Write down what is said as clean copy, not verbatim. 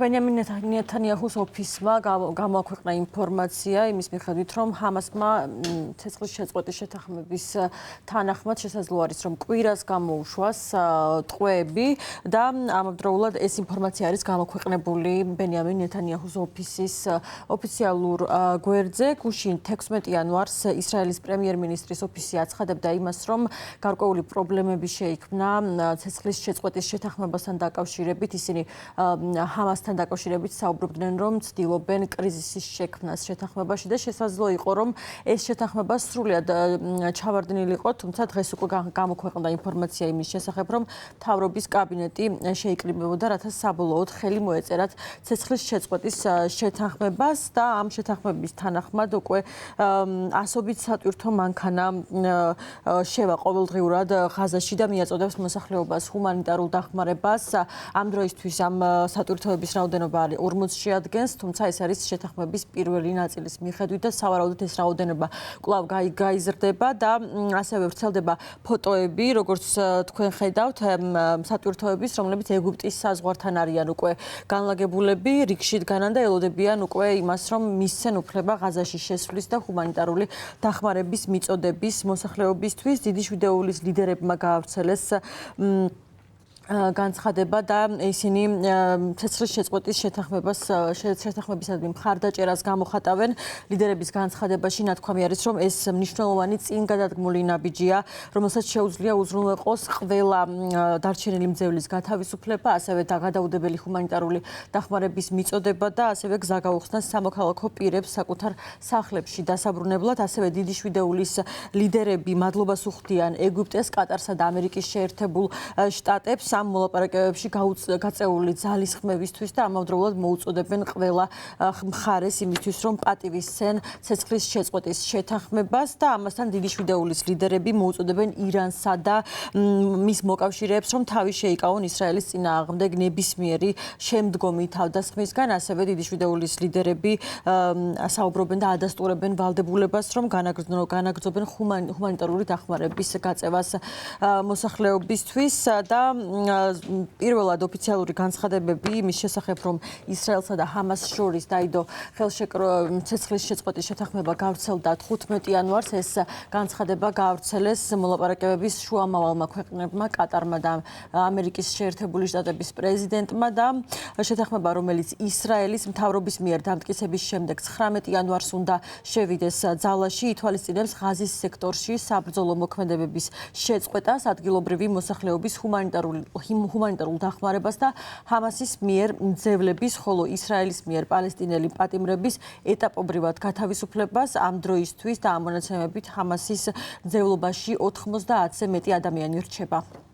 ბენიამინ ნეთანიაჰუს ოფისმა გამოაქვეყნა ინფორმაცია იმის მიხედვით, რომ ჰამასმა ცეცხლის შეწყვეტის შეთანხმების თანახმად შესაძლოა არის, რომ კვირას გამოუშვას ტყვეები და ამავდროულად ეს ინფორმაცია არის გამოქვეყნებული ბენიამინ ნეთანიაჰუს ოფისის ოფიციალურ გვერდზე. გუშინ 16 იანვარს ისრაელის პრემიერ-მინისტრის ოფისი აცხადებდა იმას, რომ გარკვეული პრობლემები შეიქმნა ცეცხლის შეწყვეტის შეთანხმებასთან დაკავშირებით. ისინი ჰამასთან დაკავშირებით საუბრობდნენ, რომ ცდილობენ კრიზისის შექმნას შეთანხმებაში და შესაძლოა იყო, რომ ეს შეთანხმება სრულად ჩავარდნილიყო, თუმცა დღეს უკვე გამოქვეყნდა ინფორმაცია იმის შესახებ, რომ მთავრობის კაბინეტი შეიკრიბებოდა, რათა საბოლოოდ ხელი მოეწერათ ცეცხლის შეწყვეტის შეთანხმებას და ამ შეთანხმების თანახმად უკვე ასობით სატვირთო მანქანა შევა ყოველდღიურად ღაზაში და მიაწოდებს მოსახლეობას ჰუმანიტარულ დახმარებას. ამ დროისთვის ამ სატვირთოების რაოდენობა 40 შეადგენს, თუმცა ეს არის შეთანხმების პირველი ნაწილის მიხედვით და სავარაუდოდ ეს რაოდენობა კვლავ გაიზრდება და ასევე ვრცელდება ფოტოები, როგორც თქვენ ხედავთ, სატვირთოების, რომლებიც ეგვიპტის საზღვართან არიან უკვე განლაგებულები, რიგში დგანან და ელოდებიან უკვე იმას, რომ მისცენ უფლება ღაზაში შესვლის და ჰუმანიტარული დახმარების მიწოდების მოსახლეობისთვის. დიდი შვიდეულის ლიდერებმა გაავრცელეს განცხადება და ისინი ცეცხლის შეწყვეტის შეთანხმებისადმი მხარდაჭერას გამოხატავენ. ლიდერების განცხადებაში ნათქვამი არის, რომ ეს მნიშვნელოვანი წინგადადგმული ნაბიჯია, რომელსაც შეუძლია უზრუნველყოს ყველა დარჩენილი მძევლის გათავისუფლება, ასევე გადაუდებელი ჰუმანიტარული დახმარების მიწოდება და ასევე გზა გაუხსნას სამოქალაქო პირებს საკუთარ სახლებში დასაბრუნებლად. ასევე დიდი შვიდეულის ლიდერები მადლობას უხდიან ეგვიპტეს, კატარსა და ამერიკის შეერთებულ შტატებს ამ მოლაპარაკებებში გაწეული ძალისხმევისთვის და ამავდროულად მოუწოდებენ ყველა მხარეს იმისთვის, რომ პატივისცენ ცეცხლის შეწყვეტის შეთანხმებას და ამასთან დიდი შვიდეულის ლიდერები მოუწოდებენ ირანსა და მის მოკავშირეებს, რომ თავი შეიკავონ ისრაელის წინააღმდეგ ნებისმიერი შემდგომი თავდასხმისგან. ასევე დიდი შვიდეულის ლიდერები საუბრობენ და ადასტურებენ ვალდებულებას, რომ განაგრძობენ ჰუმანიტარული დახმარების გაწევას მოსახლეობისთვის და პირველად ოფიციალური განცხადებები იმის შესახებ, რომ ისრაელსა და ჰამას შორის დაიდო ცეცხლის შეწყვეტის შეთანხმება გავრცელდა 15 იანვარს. ეს განცხადება გაავრცელეს მოლაპარაკებების შუამავალმა ქვეყნებმა, კატარმა და ამერიკის შეერთებული შტატების პრეზიდენტმა და შეთანხმება, რომელიც ისრაელის მთავრობის მიერ დამტკიცების შემდეგ 19 იანვარს უნდა შევიდეს ძალაში, ითვალისწინებს ღაზის სექტორში საბრძოლო მოქმედებების შეწყვეტას, ადგილობრივი მოსახლეობის ჰუმანიტარულ დახმარებას და ჰამასის მიერ მძევლების, ხოლო ისრაელის მიერ პალესტინელი პატიმრების ეტაპობრივად გათავისუფლებას. ამ დროისთვის და ამ მონაცემებით ჰამასის მძევლობაში 90-ზე მეტი ადამიანი რჩება.